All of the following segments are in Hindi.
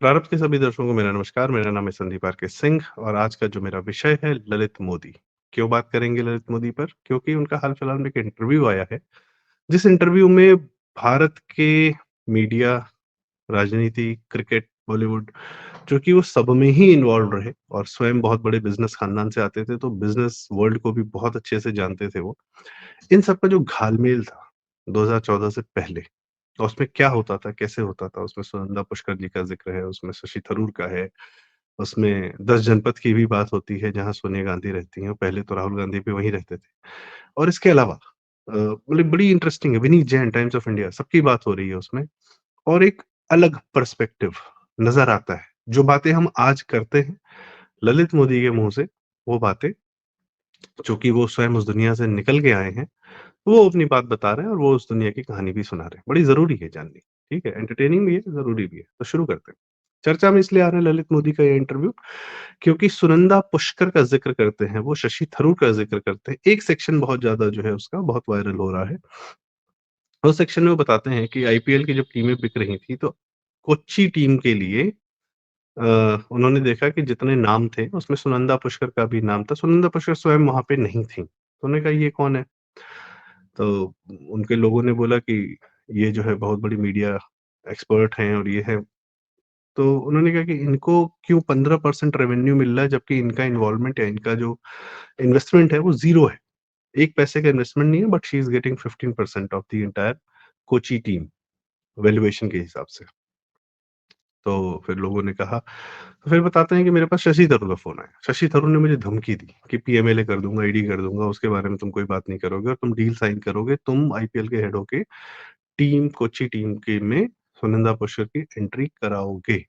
प्रारंभ के सभी दर्शकों को मेरा नमस्कार। मेरा नाम है संदीप आर के सिंह और आज का जो मेरा विषय है ललित मोदी। क्यों बात करेंगे ललित मोदी पर? क्योंकि उनका हाल-फिलहाल में एक इंटरव्यू आया है, जिस इंटरव्यू में भारत के मीडिया, राजनीति, क्रिकेट, बॉलीवुड जो कि वो सब में ही इन्वॉल्व रहे और स्वयं बहुत बड़े बिज़नेस खानदान से आते थे, तो बिज़नेस वर्ल्ड को भी बहुत अच्छे से जानते थे वो। इन सब का जो घाल-मेल था 2014 से पहले, और उसमें क्या होता था, कैसे होता था, उसमें सुनंदा पुष्कर जी का ज़िक्र है, उसमें शशि थरूर का है, उसमें 10 जनपद की भी बात होती है जहाँ सोनिया गांधी रहती हैं, पहले तो राहुल गांधी भी वहीं रहते थे। और इसके अलावा मतलब बड़ी इंटरेस्टिंग है, Vineet Jain, times of India, सबकी बात हो रही है उसमें और एक अलग पर्सपेक्टिव नज़र आता है। जो बातें हम आज करते हैं, ललित मोदी के मुँह से वो बातें, चूँकि वो स्वयं उस दुनिया से निकल के आए हैं, वो अपनी बात बता रहे हैं और वो उस दुनिया की कहानी भी सुना रहे हैं। बड़ी ज़रूरी है जाननी, ठीक है? एंटरटेनिंग भी है, ज़रूरी भी है। तो शुरू करते हैं। चर्चा में इसलिए आ रहा है ललित मोदी का ये इंटरव्यू, क्योंकि सुनंदा पुष्कर का ज़िक्र करते हैं, वो शशि थरूर का ज़िक्र करते हैं। एक सेक्शन बहुत ज़्यादा जो है उसका बहुत वायरल हो रहा है। उस सेक्शन में वो बताते हैं कि आईपीएल की जब टीमें बिक रही थी, तो कोच्चि टीम के लिए उन्होंने देखा कि जितने नाम थे, उसमें सुनंदा पुष्कर का भी नाम था। सुनंदा पुष्कर स्वयं वहाँ पे नहीं थीं। तो उन्होंने कहा, "ये कौन है?" तो उनके लोगों ने बोला कि ये जो है बहुत बड़ी मीडिया एक्सपर्ट हैं और ये है। तो उन्होंने कहा कि इनको क्यों 15% रेवेन्यू मिल रहा है जबकि इनका इन्वॉल्वमेंट या इनका जो इन्वेस्टमेंट है वो ज़ीरो है। 1 पैसे का इन्वेस्टमेंट नहीं है but she is getting 15% of the entire Kochi team valuation के हिसाब से। तो फिर लोगों ने कहा, तो फिर बताते हैं कि मेरे पास शशि थरूर का फ़ोन आया। शशि थरूर ने मुझे धमकी दी कि पीएमएलए कर दूँगा, ईडी कर दूँगा, उसके बारे में तुम कोई बात नहीं करोगे और तुम डील साइन करोगे, तुम आईपीएल के हेड होके टीम कोच्चि टीम के में सुनंदा पुष्कर की एंट्री कराओगे।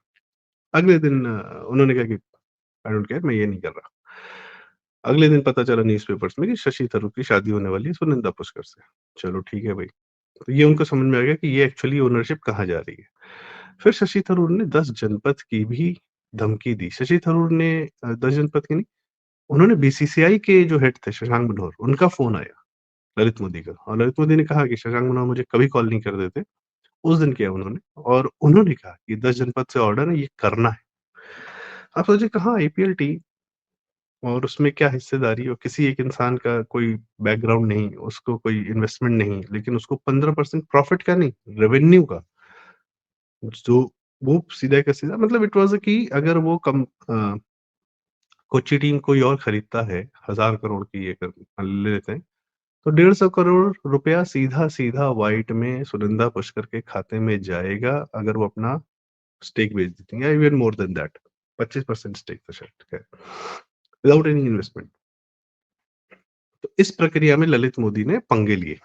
अगले दिन उन्होंने कहा कि आई डोंट केयर, मैं ये नहीं कर रहा। अगले दिन पता चला न्यूज़पेपर्स में कि शशि थरूर की शादी होने वाली है सुनंदा पुष्कर से। चलो ठीक है भई। तो ये उनको समझ में आ गया कि ये एक्चुअली ओनरशिप कहाँ जा रही है। फिर शशि थरूर ने 10 जनपद की भी धमकी दी। शशि थरूर ने 10 जनपद की नहीं, उन्होंने बीसीसीआई के जो हेड थे शशांक मनोहर, उनका फ़ोन आया ललित मोदी का और ललित मोदी ने कहा कि शशांक मनोहर मुझे कभी कॉल नहीं कर देते। उस दिन किया उन्होंने और उन्होंने कहा कि 10 जनपद से ऑर्डर है, ये करना है। आप सोचिए कहाँ आईपीएल टीम और उसमें क्या हिस्सेदारी और किसी एक इंसान का कोई बैकग्राउंड नहीं, उसको कोई इन्वेस्टमेंट नहीं, लेकिन उसको 15% प्रॉफिट का नहीं, रेवेन्यू का, जो वो सीधा का सीधा मतलब इट वाज़ कि अगर वो कोच्चि टीम कोई और खरीदता है, 1000 करोड़ की ये कर ले लेते हैं, तो 150 करोड़ रुपया सीधा-सीधा व्हाइट में सुनंदा पुष्कर के खाते में जाएगा, अगर वो अपना स्टेक बेच देती हैं या even more than that 25% stake था शायद, खैर विदाउट एनी इन्वेस्टमेंट। तो इस प्रक्रिया में ललित मोदी ने पंगे लिए।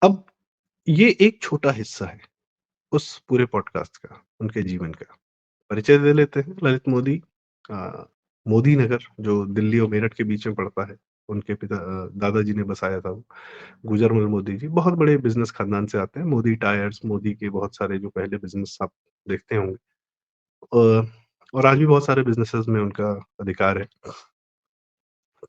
अब ये एक छोटा हिस्सा है उस पूरे पॉडकास्ट का, उनके जीवन का। परिचय दे लेते हैं ललित मोदी अ, मोदी नगर जो दिल्ली और मेरठ के बीच में पड़ता है, उनके दादाजी ने बसाया था वो, गुजरमल मोदी जी, बहुत बड़े बिज़नेस खानदान से आते हैं। मोदी टायर्स, मोदी के बहुत सारे जो पहले बिज़नेस आप देखते होंगे। और आज भी बहुत सारे बिज़नेसेस में उनका अधिकार है।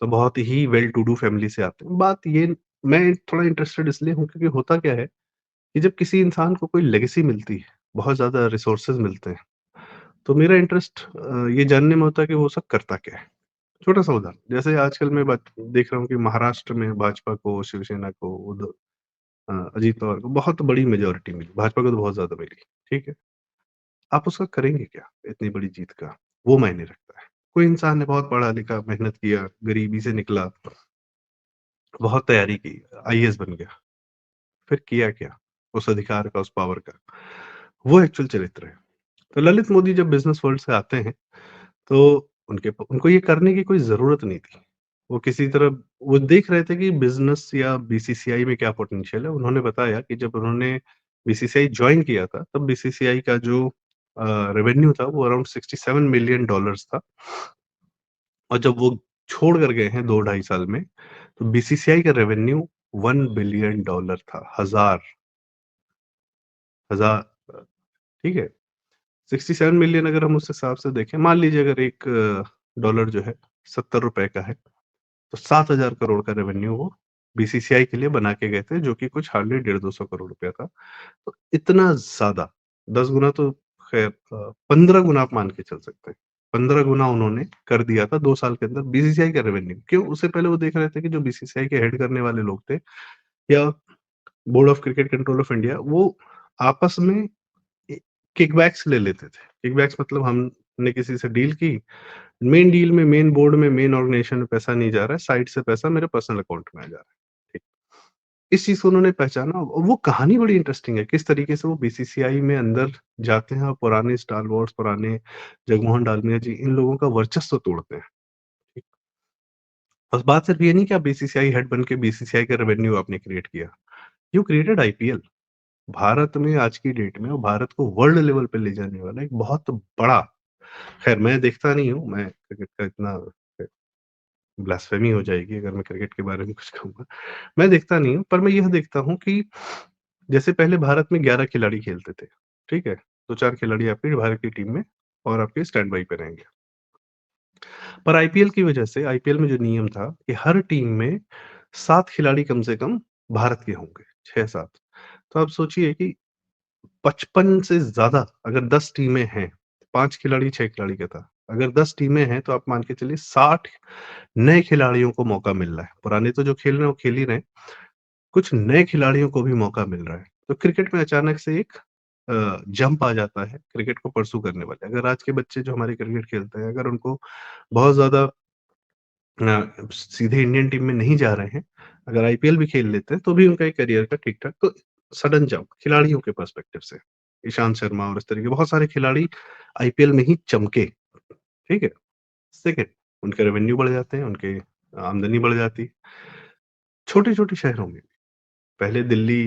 तो बहुत ही वेल टू डू फैमिली से आते हैं। बात ये मैं थोड़ा इंटरेस्टेड इसलिए हूँ क्योंकि होता क्या है कि जब किसी इंसान को कोई लेगेसी मिलती है, बहुत ज़्यादा रिसोर्सेज़ मिलते हैं, तो मेरा इंटरेस्ट ये जानने में होता है कि वो सब करता क्या है? छोटा-सा उदाहरण, जैसे आजकल मैं बात देख रहा हूँ कि महाराष्ट्र में भाजपा को, शिवसेना को, अजीत पवार को बहुत बड़ी मेजॉरिटी मिली, भाजपा को तो बहुत ज़्यादा मिली, ठीक है? आप उसका करेंगे क्या, इतनी बड़ी जीत का? वो मायने रखता है। कोई इंसान ने बहुत पढ़ा-लिखा, मेहनत किया, गरीबी से निकला, बहुत तैयारी की, आईएएस बन गया, फिर किया क्या? उस अधिकार का, उस पावर का? वो एक्चुअल चरित्र है। तो ललित मोदी जब बिज़नेस वर्ल्ड से आते हैं, तो उनको ये करने की कोई ज़रूरत नहीं थी। वो किसी तरह वो देख रहे थे कि बिज़नेस या बीसीसीआई में क्या पोटेंशियल है। उन्होंने बताया कि जब उन्होंने बीसीसीआई जॉइन किया था, तब बीसीसीआई का जो रेवेन्यू था वो अराउंड $67 मिलियन था और जब वो छोड़ कर गए हैं 2 ढाई साल में, तो बीसीसीआई का रेवेन्यू $1 बिलियन था। हज़ार ठीक है? 67 मिलियन अगर हम उस हिसाब से देखें, मान लीजिए अगर 1 डॉलर जो है ₹70 का है, तो 7,000 करोड़ का रेवेन्यू वो बीसीसीआई के लिए बना के गए थे, जो कि कुछ हार्डली 150-200 करोड़ रुपया था। तो इतना ज़्यादा 10 गुना तो खैर 15 गुना आप मान के चल सकते हैं। 15 गुना उन्होंने कर दिया था 2 साल के अंदर बीसीसीआई का रेवेन्यू। क्यों? उससे पहले वो देख रहे थे कि जो बीसीसीआई के हेड करने वाले लोग थे या board of cricket control of India, वो आपस में ए किकबैक्स ले लेते थे। किकबैक्स मतलब हमने किसी से डील की, मेन डील में, मेन बोर्ड में, मेन ऑर्गेनाइजेशन में पैसा नहीं जा रहा है, साइड से पैसा मेरे पर्सनल अकाउंट में आ जा रहा है। ठीक। इस चीज़ को उन्होंने पहचाना और वो कहानी बड़ी इंटरेस्टिंग है, किस तरीके से वो बीसीसीआई में अंदर जाते हैं और पुराने स्टार वॉर्स, पुराने जगमोहन डालमिया जी, इन लोगों का वर्चस्व तोड़ते हैं। ठीक। बस बात सिर्फ ये नहीं कि आप बीसीसीआई हेड बन के बीसीसीआई का रेवेन्यू आपने क्रिएट किया। You created IPL. भारत में आज की डेट में और भारत को वर्ल्ड लेवल पे ले जाने वाला एक बहुत बड़ा, खैर मैं देखता नहीं हूँ, मैं क्रिकेट का इतना ब्लास्फेमी हो जाएगी अगर मैं क्रिकेट के बारे में कुछ कहूँगा। मैं देखता नहीं हूँ, पर मैं यह देखता हूँ कि जैसे पहले भारत में 11 खिलाड़ी खेलते थे, ठीक है? 2-4 खिलाड़ी आपके भारत की टीम में और आपके स्टैंड बाई पे रहेंगे। पर आईपीएल की वजह से आईपीएल में जो नियम था कि हर टीम में 7 खिलाड़ी कम से कम भारत के होंगे, 6-7। तो आप सोचिए कि 55 से ज़्यादा अगर 10 टीमें हैं, 5 खिलाड़ी 6 खिलाड़ी का था। अगर 10 टीमें हैं तो आप मान के चलिए 60 नए खिलाड़ियों को मौका मिल रहा है। पुराने तो जो खेल रहे हैं वो खेल ही रहे हैं, कुछ नए खिलाड़ियों को भी मौका मिल रहा है। तो क्रिकेट में अचानक से एक जंप आ जाता है क्रिकेट को परस्यू करने वाले। अगर आज के बच्चे जो हमारे क्रिकेट खेलते हैं, अगर उनको बहुत ज़्यादा सीधे इंडियन टीम में नहीं जा रहे हैं, अगर आईपीएल भी खेल लेते हैं, तो भी उनका एक करियर का ठीक-ठाक तो सडन जंप खिलाड़ियों के पर्सपेक्टिव से, ईशांत शर्मा और इस तरह के बहुत सारे खिलाड़ी आईपीएल में ही चमके, ठीक है? सेकंड, उनके रेवेन्यू बढ़ जाते हैं, उनके आमदनी बढ़ जाती है। छोटे-छोटे शहरों में, पहले दिल्ली,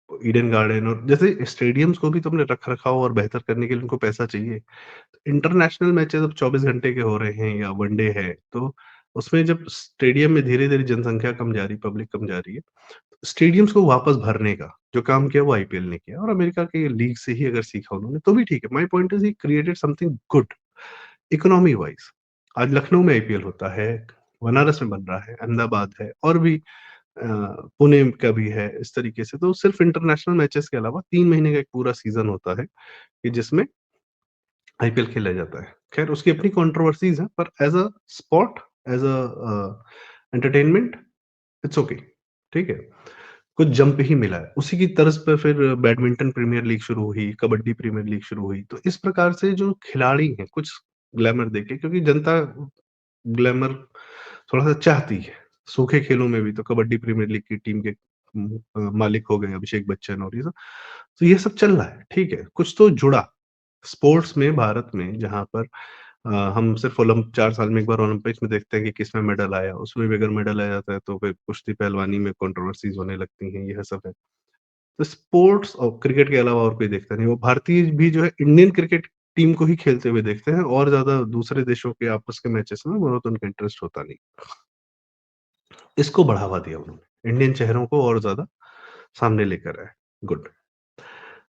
ईडन गार्डन और जैसे स्टेडियम्स को भी तो अपने रख-रखाव और बेहतर करने के लिए उनको पैसा चाहिए। इंटरनेशनल मैचेज़ अब 24 घंटे के हो रहे हैं या वनडे है, तो उसमें जब स्टेडियम में धीरे-धीरे जनसंख्या कम जा रही, पब्लिक कम जा रही है, स्टेडियम्स को वापस भरने का जो काम किया वो आईपीएल ने किया और अमेरिका के लीग से ही अगर सीखा उन्होंने तो भी ठीक है। My point is he created something good economy wise. आज लखनऊ में आईपीएल होता है, बनारस में बन रहा है, अहमदाबाद है और भी पुणे का भी है इस तरीके से। तो सिर्फ इंटरनेशनल मैचेज़ के अलावा 3 महीने का एक पूरा सीज़न होता है कि जिसमें आईपीएल खेला जाता है। ख़ैर उसकी अपनी कंट्रोवर्सीज़ हैं पर as a sport, as a entertainment it's okay, ठीक है। कुछ जंप ही मिला है। उसी की तर्ज पे फिर बैडमिंटन प्रीमियर लीग शुरू हुई, कबड्डी प्रीमियर लीग शुरू हुई। तो इस प्रकार से जो खिलाड़ी हैं, कुछ ग्लैमर देके क्योंकि जनता ग्लैमर थोड़ा-सा चाहती है। सूखे खेलों में भी तो कबड्डी प्रीमियर लीग की टीम के मालिक हो गए अभिषेक बच्चन और ये सब। तो ये सब चल रहा है, ठीक है। कुछ तो जुड़ा। स्पोर्ट्स में भारत में जहाँ पर हम सिर्फ़ 4 साल में 1 बार ओलंपिक्स में देखते हैं कि किसमें मेडल आया, उसमें भी अगर मेडल आ जाता है तो फिर कुश्ती पहलवानी में कंट्रोवर्सीज़ होने लगती हैं, यह सब है। तो स्पोर्ट्स और क्रिकेट के अलावा और कोई देखता नहीं। वो भारतीय भी जो है इंडियन क्रिकेट टीम को ही खेलते हुए देखते हैं और ज़्यादा दूसरे देशों के आपस के मैचेस में बहुत उनका इंटरेस्ट होता नहीं। इसको बढ़ावा दिया उन्होंने, इंडियन चेहरों को और ज़्यादा सामने लेकर आए, गुड।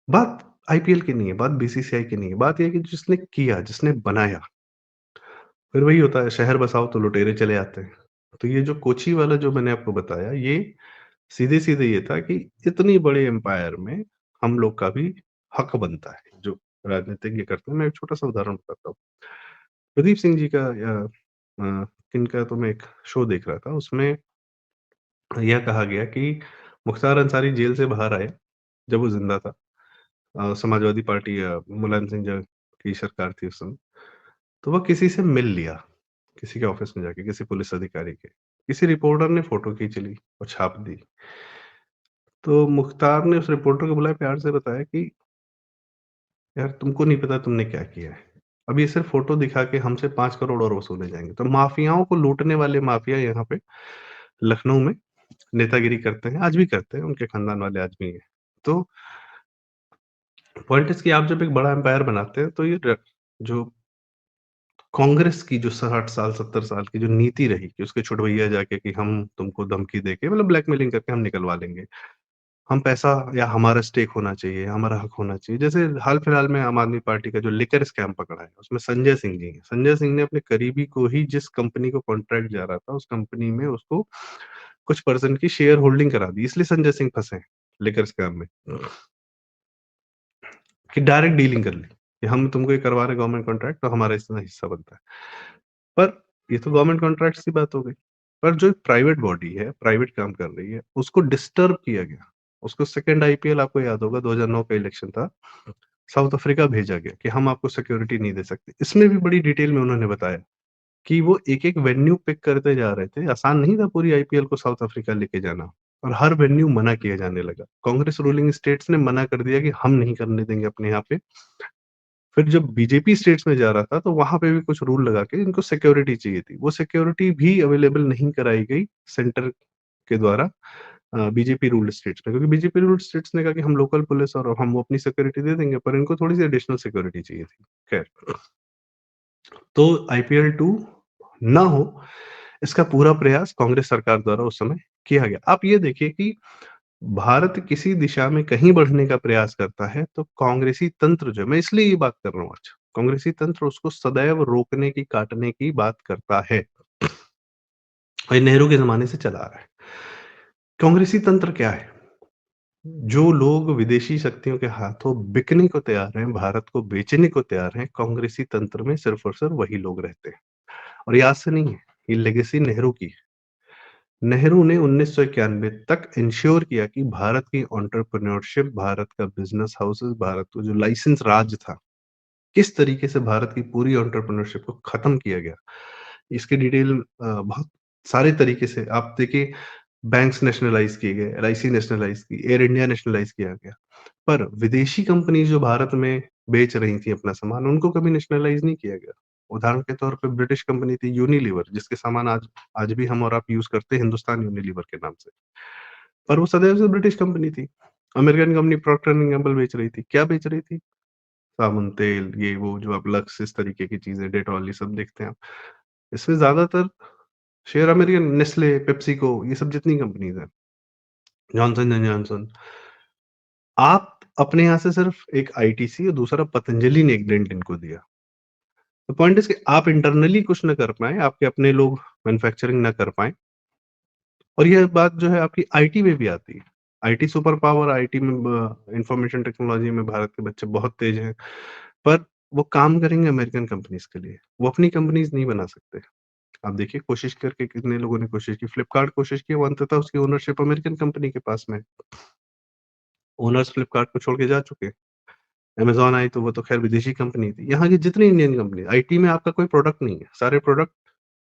बात आईपीएल की नहीं है, बात बीसीसीआई की नहीं है, बात ये है कि जिसने किया, जिसने बनाया, फिर वही होता है शहर बसाओ तो लुटेरे चले आते हैं। तो ये जो कोची वाला जो मैंने आपको बताया, ये सीधे-सीधे ये था कि इतनी बड़े एम्पायर में हम लोग का भी हक बनता है, जो राजनीतिज्ञ करते हैं। मैं एक छोटा-सा उदाहरण बताता हूँ। प्रदीप सिंह जी का या किनका तो मैं एक शो देख रहा था, उसमें यह कहा गया कि मुख्तार अंसारी जेल से बाहर आए, जब वो ज़िंदा था। समाजवादी पार्टी या मुलायम सिंह की सरकार थी उस समय। तो वह किसी से मिल लिया, किसी के ऑफ़िस में जाके, किसी पुलिस अधिकारी के। किसी रिपोर्टर ने फ़ोटो खींच ली और छाप दी। तो मुख्तार ने उस रिपोर्टर को बुलाया, प्यार से बताया कि, "यार तुमको नहीं पता तुमने क्या किया है। अब ये सिर्फ़ फ़ोटो दिखा के हमसे 5 करोड़ और वसूले जाएँगे।" तो माफ़ियाओं को लूटने वाले माफ़िया यहाँ पे लखनऊ में नेतागिरी करते हैं, आज भी करते हैं, उनके खानदान वाले आज भी हैं। तो पॉइंट इज़ कि आप जब एक बड़ा एम्पायर बनाते हैं, तो ये जो कांग्रेस की जो 60 साल, 70 साल की जो नीति रही कि उसके छुटभैया जाके कि हम तुमको धमकी देके मतलब ब्लैकमेलिंग करके हम निकलवा लेंगे। हम पैसा या हमारा स्टेक होना चाहिए, हमारा हक होना चाहिए। जैसे हाल-फिलहाल में आम आदमी पार्टी का जो लिकर स्कैम पकड़ा है, उसमें संजय सिंह जी हैं। संजय सिंह ने अपने करीबी को ही जिस कंपनी को कॉन्ट्रैक्ट जा रहा था, उस कंपनी में उसको कुछ परसेंट की शेयर होल्डिंग करा दी, इसलिए संजय सिंह फँसे हैं लिकर स्कैम में, कि डायरेक्ट डीलिंग कर ली। कि हम तुमको ये करवा रहे हैं गवर्नमेंट कॉन्ट्रैक्ट तो हमारा इतना हिस्सा बनता है। पर ये तो गवर्नमेंट कॉन्ट्रैक्ट्स की बात हो गई। पर जो एक प्राइवेट बॉडी है, प्राइवेट काम कर रही है, उसको डिस्टर्ब किया गया। उसको सेकंड आईपीएल आपको याद होगा 2009 का इलेक्शन था। साउथ अफ्रीका भेजा गया कि हम आपको सिक्योरिटी नहीं दे सकते। इसमें भी बड़ी डिटेल में उन्होंने बताया कि वो एक-एक वेन्यू पिक करते जा रहे थे। आसान नहीं था पूरी आईपीएल को साउथ अफ्रीका लेके जाना और हर वेन्यू मना किया जाने लगा। कांग्रेस रूलिंग स्टेट्स ने मना कर दिया कि हम नहीं करने देंगे अपने यहाँ पे। फिर जब बीजेपी स्टेट्स में जा रहा था, तो वहाँ पे भी कुछ रूल लगा के इनको सिक्योरिटी चाहिए थी। वो सिक्योरिटी भी अवेलेबल नहीं कराई गई सेंटर के द्वारा बीजेपी रूल्ड स्टेट्स में, क्योंकि बीजेपी रूल्ड स्टेट्स ने कहा कि हम लोकल पुलिस और हम वो अपनी सिक्योरिटी दे देंगे, पर इनको थोड़ी-सी एडिशनल सिक्योरिटी चाहिए थी। खैर, तो आईपीएल 2 ना हो, इसका पूरा प्रयास कांग्रेस सरकार द्वारा उस समय किया गया। आप ये देखिए कि भारत किसी दिशा में कहीं बढ़ने का प्रयास करता है, तो कांग्रेसी तंत्र जो है मैं इसलिए ये बात कर रहा हूँ आज, कांग्रेसी तंत्र उसको सदैव रोकने की, काटने की बात करता है। और ये नेहरू के ज़माने से चला आ रहा है। कांग्रेसी तंत्र क्या है? जो लोग विदेशी शक्तियों के हाथों बिकने को तैयार हैं, भारत को बेचने को तैयार हैं, कांग्रेसी तंत्र में सिर्फ़ और सिर्फ़ वही लोग रहते हैं। और ये आज से नहीं है, ये लेगेसी नेहरू की है। नेहरू ने 1991 तक इंश्योर किया कि भारत की एंटरप्रेन्योरशिप, भारत का बिज़नेस हाउसेस, भारत को जो लाइसेंस राज था, किस तरीके से भारत की पूरी एंटरप्रेन्योरशिप को खत्म किया गया। इसकी डिटेल बहुत सारे तरीके से आप देखिए, बैंक्स नेशनलाइज़ किए गए, एलआईसी नेशनलाइज़ की, एयर इंडिया नेशनलाइज़ किया गया। पर विदेशी कंपनी जो भारत में बेच रही थी अपना सामान, उनको कभी नेशनलाइज़ नहीं किया गया। उदाहरण के तौर पे ब्रिटिश कंपनी थी यूनिलीवर, जिसके सामान आज आज भी हम और आप यूज़ करते हैं हिंदुस्तान यूनिलीवर के नाम से। पर वो सदैव से ब्रिटिश कंपनी थी। American company Procter and Gamble बेच रही थी। क्या बेच रही थी? साबुन, तेल, ये वो जो आप लक्स इस तरीके की चीज़ें, डेटॉल ये सब देखते हैं आप। इसमें ज़्यादातर शेयर अमेरिकन नेस्ले, पेप्सिको ये सब जितनी कंपनीज़ हैं, जॉनसन एंड जॉनसन। आप अपने यहाँ से सिर्फ एक आईटीसी और दूसरा पतंजलि ने एक डेंट इनको दिया। द पॉइंट इज़ कि आप इंटरनली कुछ ना कर पाएँ, आपके अपने लोग मैन्युफैक्चरिंग ना कर पाएँ और ये बात जो है आपकी आईटी में भी आती है। आईटी सुपर पावर, आईटी में इंफॉर्मेशन टेक्नोलॉजी में भारत के बच्चे बहुत तेज़ हैं, पर वो काम करेंगे अमेरिकन कंपनीज़ के लिए, वो अपनी कंपनीज़ नहीं बना सकते। आप देखिए कोशिश करके कितने लोगों ने कोशिश की, फ्लिपकार्ट कोशिश की, वो अंततः उसकी ओनरशिप अमेरिकन कंपनी के पास में है। ओनर्स फ्लिपकार्ट को छोड़ के जा चुके हैं। अमेज़न आई तो वो तो ख़ैर विदेशी कंपनी थी। यहाँ की जितनी इंडियन कंपनी आईटी में आपका कोई प्रोडक्ट नहीं है। सारे प्रोडक्ट,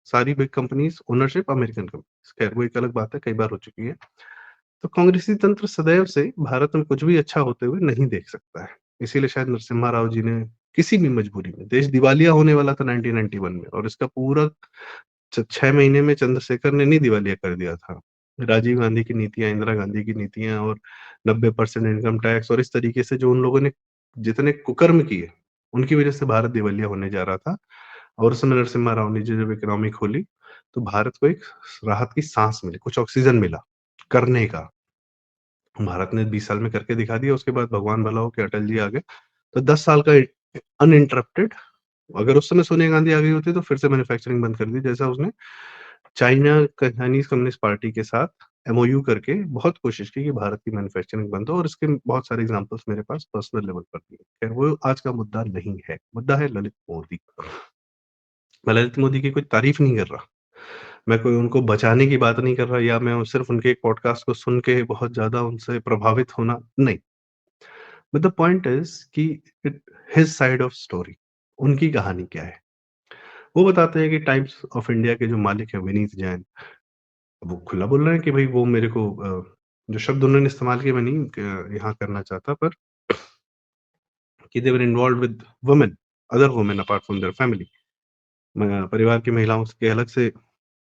सारी big companies ownership American companies. ख़ैर वो एक अलग बात है, कई बार हो चुकी है। तो कांग्रेसी तंत्र सदैव से भारत में कुछ भी अच्छा होते हुए नहीं देख सकता है। इसीलिए शायद नरसिम्हा राव जी ने किसी भी मजबूरी में, देश दिवालिया होने वाला था 1991 में और इसका पूरा 6 महीने में चंद्रशेखर ने नहीं दिवालिया कर दिया था। राजीव गांधी की नीतियाँ, इंदिरा गांधी की नीतियाँ और 90% इनकम टैक्स और इस तरीके से जो उन लोगों ने जितने कुकर्म किए, उनकी वजह से भारत दिवालिया होने जा रहा था। और उस समय नरसिम्हा राव ने जब इकोनॉमी खोली, तो भारत को एक राहत की सांस मिली, कुछ ऑक्सीजन मिला करने का। भारत ने 20 साल में करके दिखा दिया, उसके बाद भगवान भला हो के अटल जी आ गए। तो 10 साल का अनइंटरप्टेड, अगर उस समय सोनिया गांधी आ गई होती तो फिर से मैन्युफैक्चरिंग बंद कर दी, जैसा उसने चाइनीज़ कम्युनिस्ट पार्टी के साथ एमओयू करके बहुत कोशिश की कि भारत की मैन्युफैक्चरिंग बंद हो और इसके बहुत सारे एग्ज़ाम्पल्स मेरे पास पर्सनल लेवल पर भी हैं। खैर वो आज का मुद्दा नहीं है, मुद्दा है ललित मोदी। मैं ललित मोदी की कोई तारीफ़ नहीं कर रहा, मैं कोई उनको बचाने की बात नहीं कर रहा या मैं सिर्फ़ उनके एक पॉडकास्ट को सुन के बहुत ज़्यादा उनसे प्रभावित होना, नहीं। बट द पॉइंट इज़ कि it his side of story, उनकी कहानी क्या है? वो बताते हैं कि टाइम्स ऑफ इंडिया के जो मालिक हैं विनीत जैन, वो खुला बोल रहे हैं कि भई वो मेरे को जो शब्द उन्होंने इस्तेमाल किए मैं नहीं यहाँ करना चाहता, पर कि they were involved with women, other women apart from their family. परिवार की महिलाओं के अलग से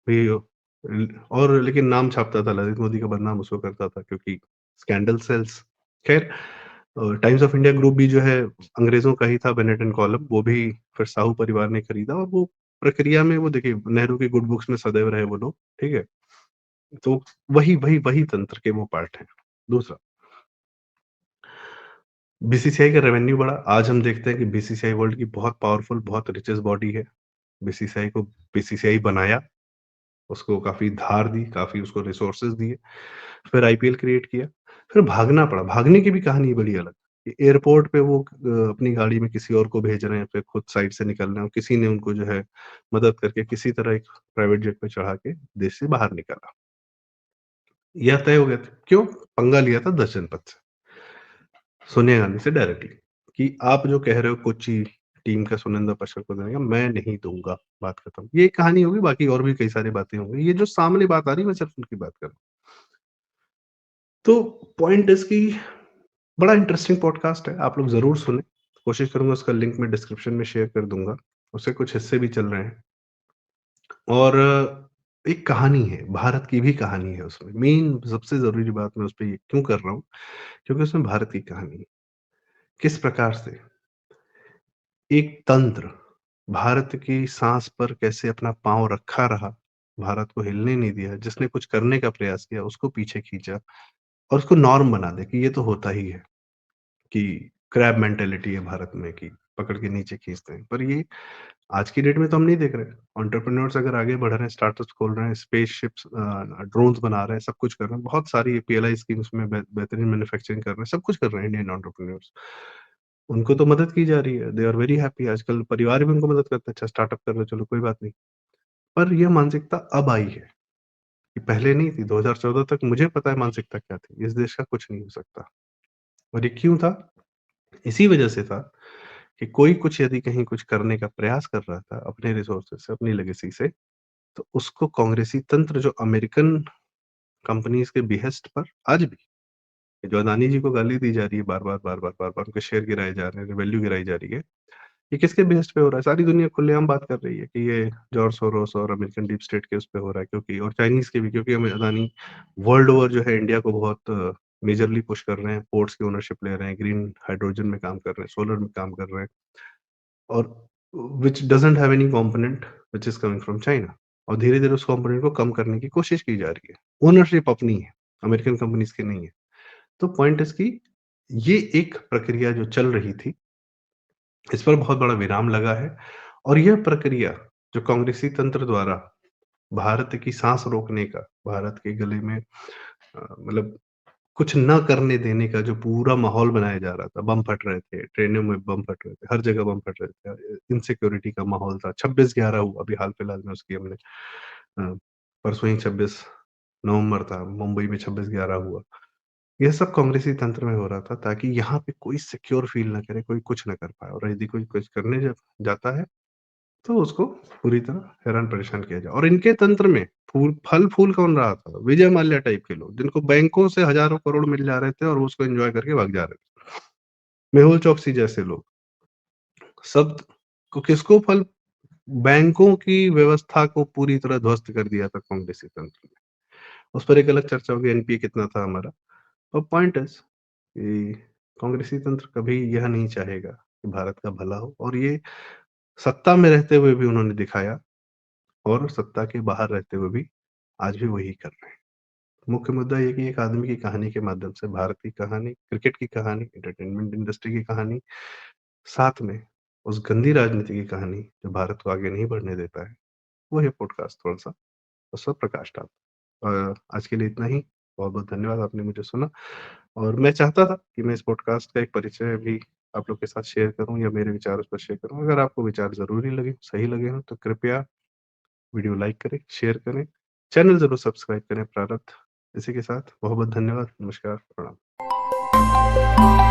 भी और लेकिन नाम छापता था, ललित मोदी का बदनाम उसको करता था क्योंकि स्कैंडल सेल्स। खैर टाइम्स ऑफ इंडिया ग्रुप भी जो है अंग्रेज़ों का ही था, बेनेट एंड कॉलम, वो भी फिर साहू परिवार ने खरीदा और वो प्रक्रिया में वो देखिए नेहरू के गुड बुक्स में सदैव रहे वो लोग, ठीक है? तो वही तंत्र के वो पार्ट हैं। दूसरा, बीसीसीआई का रेवेन्यू बढ़ा। आज हम देखते हैं कि बीसीसीआई वर्ल्ड की बहुत पावरफुल, बहुत रिचेस्ट बॉडी है। बीसीसीआई को बीसीसीआई बनाया, उसको काफ़ी धार दी, काफ़ी उसको रिसोर्सेज़ दिए, फिर आईपीएल क्रिएट किया, फिर भागना पड़ा। भागने की भी कहानी बड़ी अलग। कि एयरपोर्ट पे वो अपनी गाड़ी में किसी और को भेज रहे हैं, फिर खुद साइड से निकल रहे हैं और किसी ने उनको जो है मदद करके किसी तरह एक प्राइवेट जेट पे चढ़ा के देश से बाहर निकाला। यह तय हो गया था। क्यों? पंगा लिया था 10 जनपद से, सोनिया गांधी से डायरेक्टली कि आप जो कह रहे हो कोच्चि टीम का सुनिंदा पशर को देने का, मैं नहीं दूँगा, बात खत्म। ये एक कहानी होगी, बाकी और भी कई सारी बातें होंगी। ये जो सामने बात आ रही है, मैं सिर्फ उनकी बात कर रहा हूँ। तो पॉइंट इज़ कि बड़ा इंटरेस्टिंग पॉडकास्ट है, आप लोग ज़रूर सुनें। कोशिश करूँगा उसका लिंक मैं डिस्क्रिप्शन में शेयर कर दूँगा। उससे कुछ हिस्से भी चल रहे हैं और एक कहानी है, भारत की भी कहानी है उसमें। मेन सबसे ज़रूरी बात मैं उसपे ये क्यों कर रहा हूँ, क्योंकि उसमें भारत की कहानी है। किस प्रकार से एक तंत्र भारत की साँस पर कैसे अपना पाँव रखा रहा, भारत को हिलने नहीं दिया, जिसने कुछ करने का प्रयास किया उसको पीछे खींचा और उसको नॉर्म बना दिया कि ये तो होता ही है, कि क्रैब मेंटालिटी है भारत में कि पकड़ के नीचे खींचते हैं। पर ये आज की डेट में तो हम नहीं देख रहे। एंटरप्रेन्योर्स अगर आगे बढ़ रहे हैं, स्टार्टअप्स खोल रहे हैं, स्पेसशिप्स ड्रोन्स बना रहे हैं, सब कुछ कर रहे हैं। बहुत सारी पीएलआई स्कीम्स में बेहतरीन मैन्युफैक्चरिंग कर रहे हैं, सब कुछ कर रहे हैं इंडियन एंटरप्रेन्योर्स। उनको तो मदद की जा रही है, दे आर वेरी हैप्पी। आजकल परिवार भी उनको मदद करते हैं, अच्छा स्टार्टअप कर रहे हो, चलो कोई बात नहीं। पर यह मानसिकता अब आई है, कि पहले नहीं थी। 2014 तक मुझे पता है मानसिकता क्या थी, इस देश का कुछ नहीं हो सकता। और ये क्यों था? इसी वजह से था कि कोई कुछ यदि कहीं कुछ करने का प्रयास कर रहा था अपने रिसोर्सेज़ से, अपनी लेगेसी से, तो उसको कांग्रेसी तंत्र जो अमेरिकन कंपनीज़ के बेहेस्ट पर आज भी, जो अदानी जी को गाली दी जा रही है बार-बार, बार-बार, बार-बार, उनके शेयर गिराए जा रहे हैं, वैल्यू गिराई जा रही है। ये किसके बेस्ड पे हो रहा है? सारी दुनिया खुलेआम बात कर रही है कि ये जॉर्ज सोरोस और अमेरिकन डीप स्टेट के उस पे हो रहा है, क्योंकि और चाइनीज़ के भी, क्योंकि हमें अदानी वर्ल्ड ओवर जो है इंडिया को बहुत मेजरली पुश कर रहे हैं, पोर्ट्स की ओनरशिप ले रहे हैं, ग्रीन हाइड्रोजन में काम कर रहे हैं, सोलर में काम कर रहे हैं और which doesn't have any component which is coming from China और धीरे-धीरे उस कंपोनेंट को कम करने की कोशिश की जा रही है। ओनरशिप अपनी है, अमेरिकन कंपनीज़ की नहीं है। तो पॉइंट इज़ कि ये एक प्रक्रिया जो चल रही थी, इस पर बहुत बड़ा विराम लगा है और यह प्रक्रिया जो कांग्रेसी तंत्र द्वारा भारत की साँस रोकने का, भारत के गले में मतलब कुछ ना करने देने का जो पूरा माहौल बनाया जा रहा था, बम फट रहे थे, ट्रेनों में बम फट रहे थे, हर जगह बम फट रहे थे, इनसिक्योरिटी का माहौल था। 26/11 हुआ अभी हाल-फिलहाल में उसकी हमने परसों ही 26 नवंबर था, मुंबई में 26/11 हुआ। यह सब कांग्रेसी तंत्र में हो रहा था ताकि यहाँ पे कोई सिक्योर फ़ील ना करे, कोई कुछ ना कर पाए और यदि कोई कुछ करने जब जाता है, तो उसको पूरी तरह हैरान-परेशान किया जाए और इनके तंत्र में फल-फूल कौन रहा था? विजय माल्या टाइप के लोग, जिनको बैंकों से हज़ारों करोड़ मिल जा रहे थे और वो उसको एन्जॉय करके भाग जा रहे थे। मेहुल चोकसी जैसे लोग, सब को किसको फल बैंकों की व्यवस्था को पूरी तरह ध्वस्त कर दिया था कांग्रेसी तंत्र ने। उस पर एक अलग चर्चा होगी एनपीए कितना था हमारा। और पॉइंट इज़ कि कांग्रेसी तंत्र कभी यह नहीं चाहेगा कि भारत का भला हो और ये सत्ता में रहते हुए भी उन्होंने दिखाया और सत्ता के बाहर रहते हुए भी आज भी वही कर रहे हैं। मुख्य मुद्दा ये कि एक आदमी की कहानी के माध्यम से भारत की कहानी, क्रिकेट की कहानी, एंटरटेनमेंट इंडस्ट्री की कहानी, साथ में उस गंदी राजनीति की कहानी जो भारत को आगे नहीं बढ़ने देता है, वो ये पॉडकास्ट थोड़ा-सा उस पर प्रकाश डालता है। आज के लिए इतना ही। बहुत-बहुत धन्यवाद आपने मुझे सुना और मैं चाहता था कि मैं इस पॉडकास्ट का एक परिचय भी आप लोग के साथ शेयर करूँ या मेरे विचार उस पर शेयर करूँ। अगर आपको विचार ज़रूरी लगे, सही लगे हों, तो कृपया वीडियो लाइक करें, शेयर करें, चैनल ज़रूर सब्सक्राइब करें प्रारब्ध। इसी के साथ बहुत-बहुत धन्यवाद, नमस्कार, प्रणाम।